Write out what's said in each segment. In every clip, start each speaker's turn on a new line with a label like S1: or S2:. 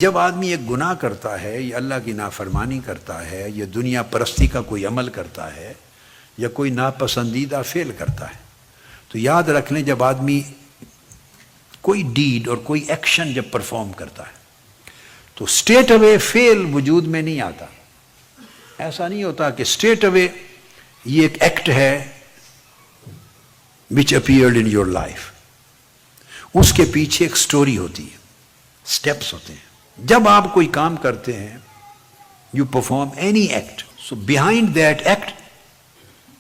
S1: جب آدمی ایک گناہ کرتا ہے یا اللہ کی نافرمانی کرتا ہے یا دنیا پرستی کا کوئی عمل کرتا ہے یا کوئی ناپسندیدہ فعل کرتا ہے تو یاد رکھ لیں جب آدمی کوئی ڈیڈ اور کوئی ایکشن جب پرفارم کرتا ہے تو اسٹریٹ اوے فعل وجود میں نہیں آتا. ایسا نہیں ہوتا کہ اسٹریٹ اوے یہ ایک ایکٹ ہے which appeared in your life. اس کے پیچھے ایک سٹوری ہوتی ہے, سٹیپس ہوتے ہیں. جب آپ کوئی کام کرتے ہیں you perform any act, so behind that act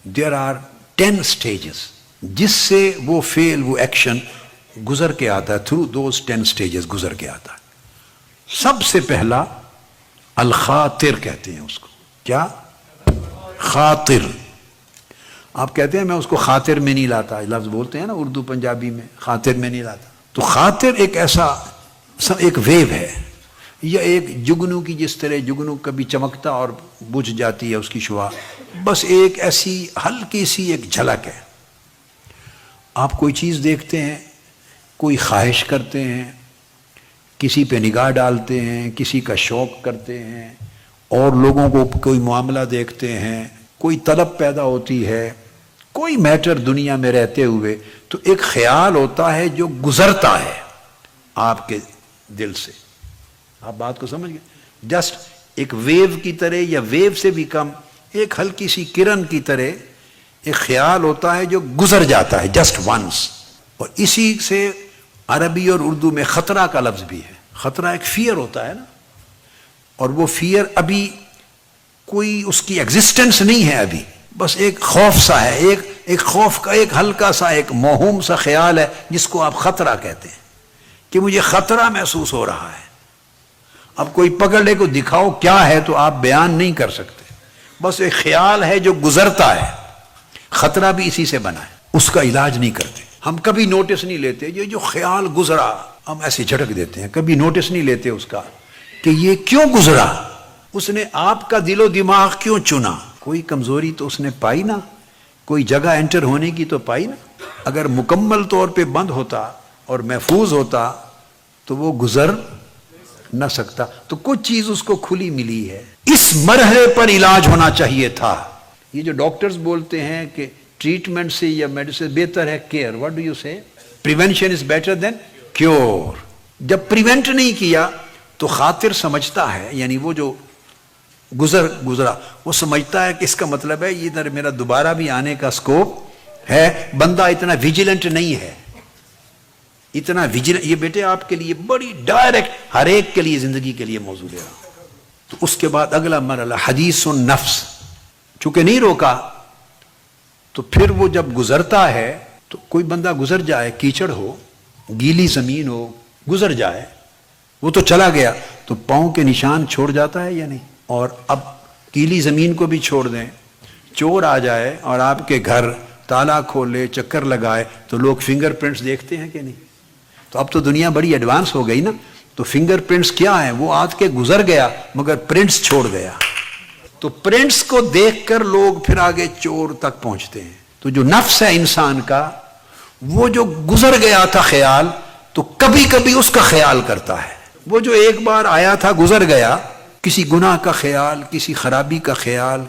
S1: there are 10 stages جس سے وہ فعل وہ ایکشن گزر کے آتا ہے, through those 10 stages گزر کے آتا ہے. سب سے پہلا الخاطر کہتے ہیں اس کو. کیا؟ خاطر. آپ کہتے ہیں میں اس کو خاطر میں نہیں لاتا, لفظ بولتے ہیں نا اردو پنجابی میں, خاطر میں نہیں لاتا. تو خاطر ایک ایسا ایک ویو ہے یا ایک جگنو کی, جس طرح جگنو کبھی چمکتا اور بجھ جاتی ہے اس کی شعاع, بس ایک ایسی ہلکی سی ایک جھلک ہے. آپ کوئی چیز دیکھتے ہیں, کوئی خواہش کرتے ہیں, کسی پہ نگاہ ڈالتے ہیں, کسی کا شوق کرتے ہیں, اور لوگوں کو کوئی معاملہ دیکھتے ہیں, کوئی طلب پیدا ہوتی ہے, کوئی میٹر دنیا میں رہتے ہوئے, تو ایک خیال ہوتا ہے جو گزرتا ہے آپ کے دل سے. آپ بات کو سمجھ گئے؟ جسٹ ایک ویو کی طرح یا ویو سے بھی کم, ایک ہلکی سی کرن کی طرح ایک خیال ہوتا ہے جو گزر جاتا ہے جسٹ ونس. اور اسی سے عربی اور اردو میں خطرہ کا لفظ بھی ہے. خطرہ ایک فیئر ہوتا ہے نا, اور وہ فیئر ابھی کوئی اس کی ایگزسٹنس نہیں ہے, ابھی بس ایک خوف سا ہے, ایک خوف کا ایک ہلکا سا ایک موہوم سا خیال ہے جس کو آپ خطرہ کہتے ہیں کہ مجھے خطرہ محسوس ہو رہا ہے. اب کوئی پکڑ لے کو دکھاؤ کیا ہے تو آپ بیان نہیں کر سکتے, بس ایک خیال ہے جو گزرتا ہے. خطرہ بھی اسی سے بنا ہے, اس کا علاج نہیں کرتے. ہم کبھی نوٹس نہیں لیتے, یہ جو خیال گزرا ہم ایسے جھٹک دیتے ہیں, کبھی نوٹس نہیں لیتے اس کا کہ یہ کیوں گزرا, اس نے آپ کا دل و دماغ کیوں چنا. کوئی کمزوری تو اس نے پائی نا, کوئی جگہ انٹر ہونے کی تو پائی نا. اگر مکمل طور پہ بند ہوتا اور محفوظ ہوتا تو وہ گزر نہ سکتا. تو کچھ چیز اس کو کھلی ملی ہے, اس مرحلے پر علاج ہونا چاہیے تھا. یہ جو ڈاکٹرز بولتے ہیں کہ ٹریٹمنٹ سے یا میڈیسن بہتر ہے کیئر, واٹ ڈو یو سے؟ Prevention is better than cure. جب پریونٹ نہیں کیا تو خاطر سمجھتا ہے, یعنی وہ جو گزرا وہ سمجھتا ہے کہ اس کا مطلب ہے ادھر میرا دوبارہ بھی آنے کا سکوپ ہے. بندہ اتنا ویجیلنٹ نہیں ہے, اتنا ویجیلنٹ. یہ بیٹے آپ کے لیے بڑی ڈائریکٹ, ہر ایک کے لیے زندگی کے لیے موضوع ہے. تو اس کے بعد اگلا مرحلہ حدیث النفس. چونکہ نہیں روکا تو پھر وہ جب گزرتا ہے تو کوئی بندہ گزر جائے, کیچڑ ہو, گیلی زمین ہو, گزر جائے, وہ تو چلا گیا, تو پاؤں کے نشان چھوڑ جاتا ہے یا نہیں؟ اور اب گیلی زمین کو بھی چھوڑ دیں, چور آ جائے اور آپ کے گھر تالا کھولے, چکر لگائے, تو لوگ فنگر پرنٹس دیکھتے ہیں کہ نہیں؟ تو اب تو دنیا بڑی ایڈوانس ہو گئی نا, تو فنگر پرنٹس کیا ہیں؟ وہ آج کے گزر گیا مگر پرنٹس چھوڑ گیا. تو پرنٹس کو دیکھ کر لوگ پھر آگے چور تک پہنچتے ہیں. تو جو نفس ہے انسان کا, وہ جو گزر گیا تھا خیال, تو کبھی کبھی اس کا خیال کرتا ہے. وہ جو ایک بار آیا تھا گزر گیا, کسی گناہ کا خیال, کسی خرابی کا خیال,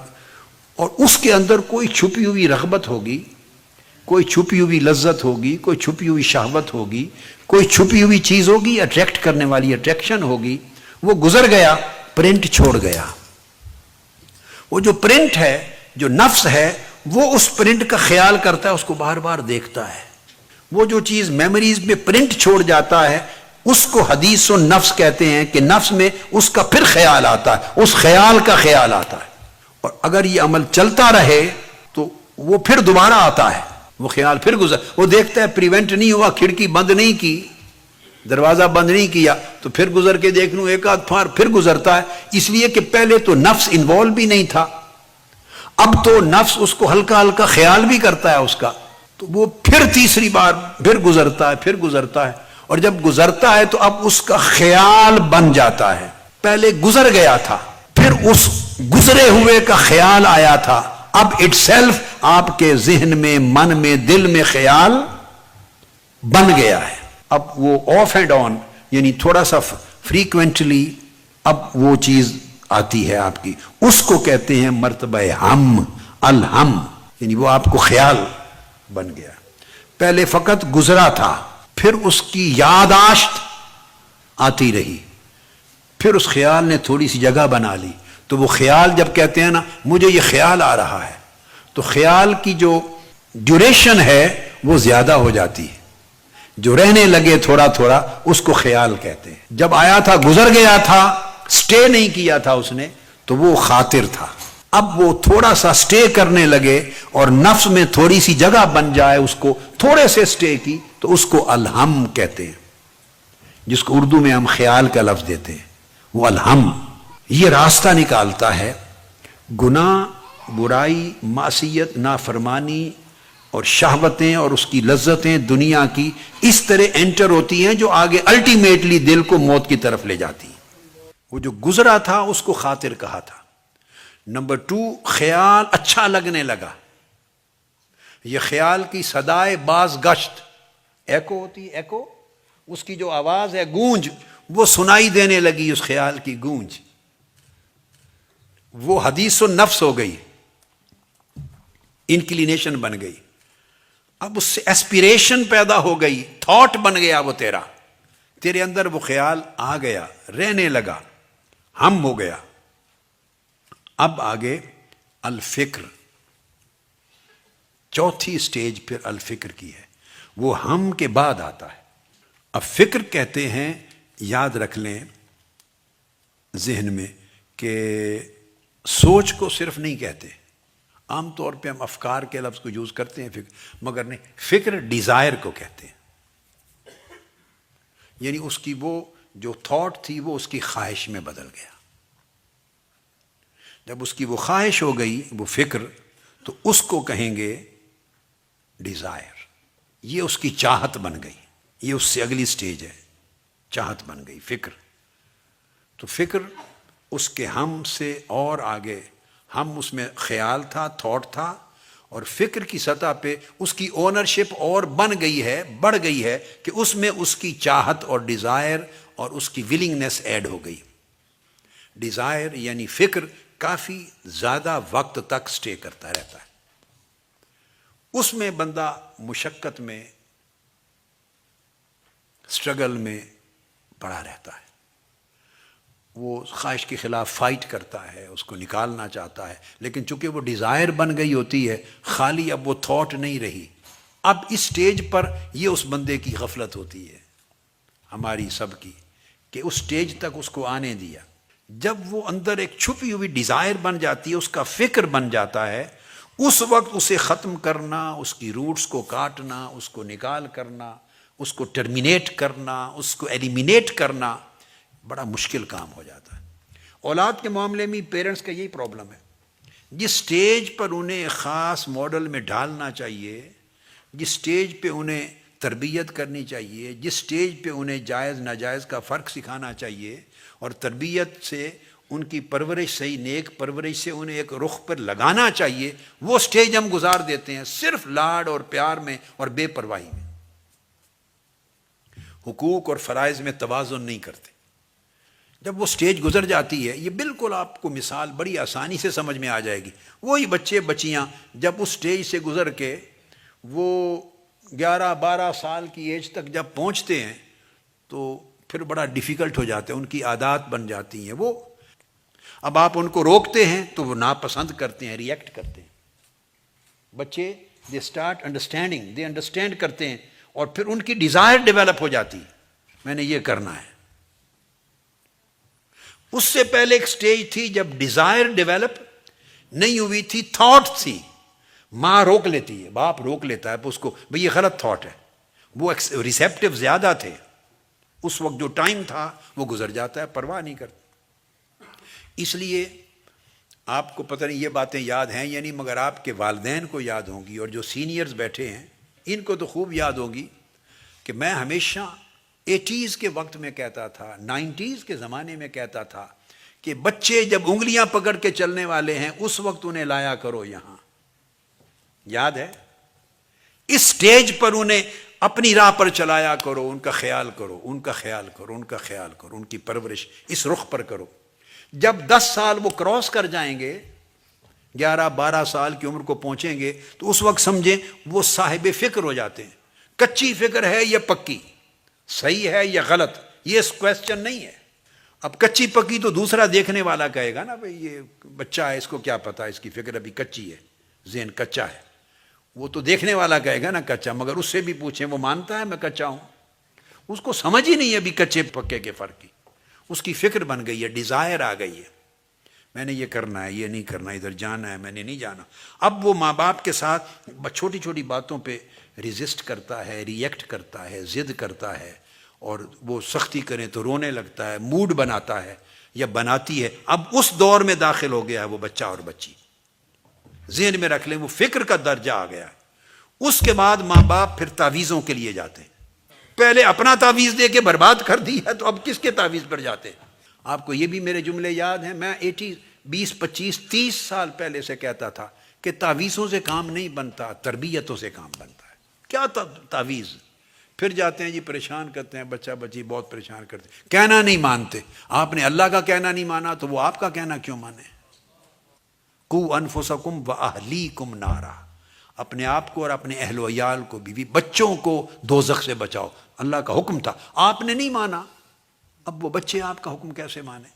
S1: اور اس کے اندر کوئی چھپی ہوئی رغبت ہوگی, کوئی چھپی ہوئی لذت ہوگی, کوئی چھپی ہوئی شہوت ہوگی, کوئی چھپی ہوئی چیز ہوگی, اٹریکٹ کرنے والی اٹریکشن ہوگی. وہ گزر گیا, پرنٹ چھوڑ گیا. وہ جو پرنٹ ہے, جو نفس ہے, وہ اس پرنٹ کا خیال کرتا ہے, اس کو بار بار دیکھتا ہے. وہ جو چیز میموریز میں پرنٹ چھوڑ جاتا ہے اس کو حدیث و نفس کہتے ہیں کہ نفس میں اس کا پھر خیال آتا ہے, اس خیال کا خیال آتا ہے. اور اگر یہ عمل چلتا رہے تو وہ پھر دوبارہ آتا ہے, وہ خیال پھر وہ دیکھتا ہے پریونٹ نہیں ہوا, کھڑکی بند نہیں کی, دروازہ بند نہیں کیا, تو پھر گزر کے دیکھ لوں, ایک آدھ پھار پھر گزرتا ہے. اس لیے کہ پہلے تو نفس انوالو بھی نہیں تھا, اب تو نفس اس کو ہلکا ہلکا خیال بھی کرتا ہے اس کا, تو وہ پھر تیسری بار پھر گزرتا ہے, پھر گزرتا ہے. اور جب گزرتا ہے تو اب اس کا خیال بن جاتا ہے. پہلے گزر گیا تھا, پھر اس گزرے ہوئے کا خیال آیا تھا, اب اٹ سیلف آپ کے ذہن میں, من میں, دل میں خیال بن گیا ہے. اب وہ آف اینڈ آن, یعنی تھوڑا سا فریکوینٹلی اب وہ چیز آتی ہے آپ کی، اس کو کہتے ہیں مرتبہ ہم، الہم، یعنی وہ آپ کو خیال بن گیا. پہلے فقط گزرا تھا، پھر اس کی یاداشت آتی رہی، پھر اس خیال نے تھوڑی سی جگہ بنا لی. تو وہ خیال جب کہتے ہیں نا مجھے یہ خیال آ رہا ہے، تو خیال کی جو ڈیوریشن ہے وہ زیادہ ہو جاتی ہے. جو رہنے لگے تھوڑا تھوڑا اس کو خیال کہتے ہیں. جب آیا تھا گزر گیا تھا، سٹے نہیں کیا تھا اس نے، تو وہ خاطر تھا. اب وہ تھوڑا سا سٹے کرنے لگے اور نفس میں تھوڑی سی جگہ بن جائے اس کو تھوڑے سے سٹے کی، تو اس کو الہم کہتے ہیں، جس کو اردو میں ہم خیال کا لفظ دیتے ہیں. وہ الہم یہ راستہ نکالتا ہے. گناہ، برائی، معصیت، نافرمانی اور شہوتیں اور اس کی لذتیں دنیا کی اس طرح انٹر ہوتی ہیں جو آگے الٹیمیٹلی دل کو موت کی طرف لے جاتی ہیں. وہ جو گزرا تھا اس کو خاطر کہا تھا. نمبر 2، خیال اچھا لگنے لگا. یہ خیال کی صدائے باز گشت، ایکو ہوتی ہے، ایکو، اس کی جو آواز ہے، گونج، وہ سنائی دینے لگی. اس خیال کی گونج وہ حدیث النفس ہو گئی، انکلینیشن بن گئی. اب اس سے ایسپیریشن پیدا ہو گئی، تھاٹ بن گیا وہ تیرا، تیرے اندر وہ خیال آ گیا، رہنے لگا، ہم ہو گیا. اب آگے الفکر، چوتھی سٹیج پھر الفکر کی ہے، وہ ہم کے بعد آتا ہے. اب فکر کہتے ہیں، یاد رکھ لیں ذہن میں کہ سوچ کو صرف نہیں کہتے. عام طور پہ ہم افکار کے لفظ کو یوز کرتے ہیں فکر، مگر نہیں، فکر ڈیزائر کو کہتے ہیں. یعنی اس کی وہ جو تھاٹ تھی وہ اس کی خواہش میں بدل گیا. جب اس کی وہ خواہش ہو گئی، وہ فکر، تو اس کو کہیں گے ڈیزائر. یہ اس کی چاہت بن گئی. یہ اس سے اگلی سٹیج ہے، چاہت بن گئی فکر. تو فکر اس کے ہم سے اور آگے، ہم اس میں خیال تھا، تھاٹ تھا، اور فکر کی سطح پہ اس کی اونرشپ اور بن گئی ہے، بڑھ گئی ہے کہ اس میں اس کی چاہت اور ڈیزائر اور اس کی ولنگنس ایڈ ہو گئی. ڈیزائر یعنی فکر کافی زیادہ وقت تک سٹے کرتا رہتا ہے. اس میں بندہ مشقت میں، اسٹرگل میں پڑا رہتا ہے. وہ خواہش کے خلاف فائٹ کرتا ہے، اس کو نکالنا چاہتا ہے، لیکن چونکہ وہ ڈیزائر بن گئی ہوتی ہے، خالی اب وہ تھاٹ نہیں رہی. اب اس سٹیج پر یہ اس بندے کی غفلت ہوتی ہے، ہماری سب کی، کہ اس سٹیج تک اس کو آنے دیا. جب وہ اندر ایک چھپی ہوئی ڈیزائر بن جاتی ہے، اس کا فکر بن جاتا ہے، اس وقت اسے ختم کرنا، اس کی روٹس کو کاٹنا، اس کو نکال کرنا، اس کو ٹرمینیٹ کرنا، اس کو ایلیمینیٹ کرنا بڑا مشکل کام ہو جاتا ہے. اولاد کے معاملے میں پیرنٹس کا یہی پرابلم ہے. جس سٹیج پر انہیں ایک خاص ماڈل میں ڈالنا چاہیے، جس سٹیج پہ انہیں تربیت کرنی چاہیے، جس سٹیج پہ انہیں جائز ناجائز کا فرق سکھانا چاہیے، اور تربیت سے ان کی پرورش صحیح نیک پرورش سے انہیں ایک رخ پر لگانا چاہیے، وہ سٹیج ہم گزار دیتے ہیں صرف لاڈ اور پیار میں اور بے پرواہی میں. حقوق اور فرائض میں توازن نہیں کرتے. جب وہ سٹیج گزر جاتی ہے، یہ بالکل آپ کو مثال بڑی آسانی سے سمجھ میں آ جائے گی. وہی بچے بچیاں جب اس سٹیج سے گزر کے وہ 11-12 سال کی ایج تک جب پہنچتے ہیں تو پھر بڑا ڈیفیکلٹ ہو جاتے ہیں، ان کی عادات بن جاتی ہیں. وہ اب آپ ان کو روکتے ہیں تو وہ ناپسند کرتے ہیں، ریئیکٹ کرتے ہیں. بچے they start understanding, they understand کرتے ہیں، اور پھر ان کی ڈیزائر ڈیولپ ہو جاتی ہے، میں نے یہ کرنا ہے. اس سے پہلے ایک سٹیج تھی جب ڈیزائر ڈیولپ نہیں ہوئی تھی، تھاٹ تھی. ماں روک لیتی ہے، باپ روک لیتا ہے اس کو، بھئی یہ غلط تھاٹ ہے. وہ ریسیپٹیو زیادہ تھے، اس وقت جو ٹائم تھا وہ گزر جاتا ہے، پرواہ نہیں کرتے. اس لیے آپ کو پتہ نہیں یہ باتیں یاد ہیں یا نہیں، مگر آپ کے والدین کو یاد ہوں گی، اور جو سینئرز بیٹھے ہیں ان کو تو خوب یاد ہوگی کہ میں ہمیشہ 80s کے وقت میں کہتا تھا، 90s کے زمانے میں کہتا تھا کہ بچے جب انگلیاں پکڑ کے چلنے والے ہیں اس وقت انہیں لایا کرو یہاں. یاد ہے؟ اس سٹیج پر انہیں اپنی راہ پر چلایا کرو، ان کا خیال کرو، ان کا خیال کرو، ان کا خیال کرو، ان کی پرورش اس رخ پر کرو۔ جب 10 سال وہ کراس کر جائیں گے، 11-12 سال کی عمر کو پہنچیں گے، تو اس وقت سمجھیں وہ صاحب فکر ہو جاتے ہیں۔ کچی فکر ہے یا پکی، صحیح ہے یا غلط، یہ کویسچن نہیں ہے۔ اب کچی پکی تو دوسرا دیکھنے والا کہے گا نا، بھئی یہ بچہ ہے، اس کو کیا پتا، اس کی فکر ابھی کچی ہے، ذہن کچا ہے۔ وہ تو دیکھنے والا کہے گا نا کچا، مگر اس سے بھی پوچھیں وہ مانتا ہے میں کچا ہوں؟ اس کو سمجھ ہی نہیں ہے ابھی کچے پکے کے فرق کی۔ اس کی فکر بن گئی ہے، ڈیزائر آ گئی ہے، میں نے یہ کرنا ہے، یہ نہیں کرنا، ادھر جانا ہے، میں نے نہیں جانا۔ اب وہ ماں باپ کے ساتھ چھوٹی چھوٹی باتوں پہ ریزسٹ کرتا ہے، ری ایکٹ کرتا ہے، ضد کرتا ہے، اور وہ سختی کریں تو رونے لگتا ہے، موڈ بناتا ہے یا بناتی ہے۔ اب اس دور میں داخل ہو گیا ہے وہ بچہ اور بچی، ذہن میں رکھ لیں وہ فکر کا درجہ آ گیا ہے۔ اس کے بعد ماں باپ پھر تعویذوں کے لیے جاتے ہیں۔ پہلے اپنا تعویذ دے کے برباد کر دی ہے، تو اب کس کے تعویذ پر جاتے ہیں؟ آپ کو یہ بھی میرے جملے یاد ہیں، میں 20 25 30 سال پہلے سے کہتا تھا کہ تعویذوں سے کام نہیں بنتا، تربیتوں سے کام بنتا ہے۔ کیا تعویذ؟ پھر جاتے ہیں جی پریشان کرتے ہیں، بچہ بچی بہت پریشان کرتے ہیں، کہنا نہیں مانتے۔ آپ نے اللہ کا کہنا نہیں مانا تو وہ آپ کا کہنا کیوں مانے؟ قُوا أَنفُسَكُمْ وَأَهْلِيكُمْ نَارًا، اپنے آپ کو اور اپنے اہل و عیال کو، بیوی بچوں کو دوزخ سے بچاؤ۔ اللہ کا حکم تھا، آپ نے نہیں مانا، اب وہ بچے آپ کا حکم کیسے مانے؟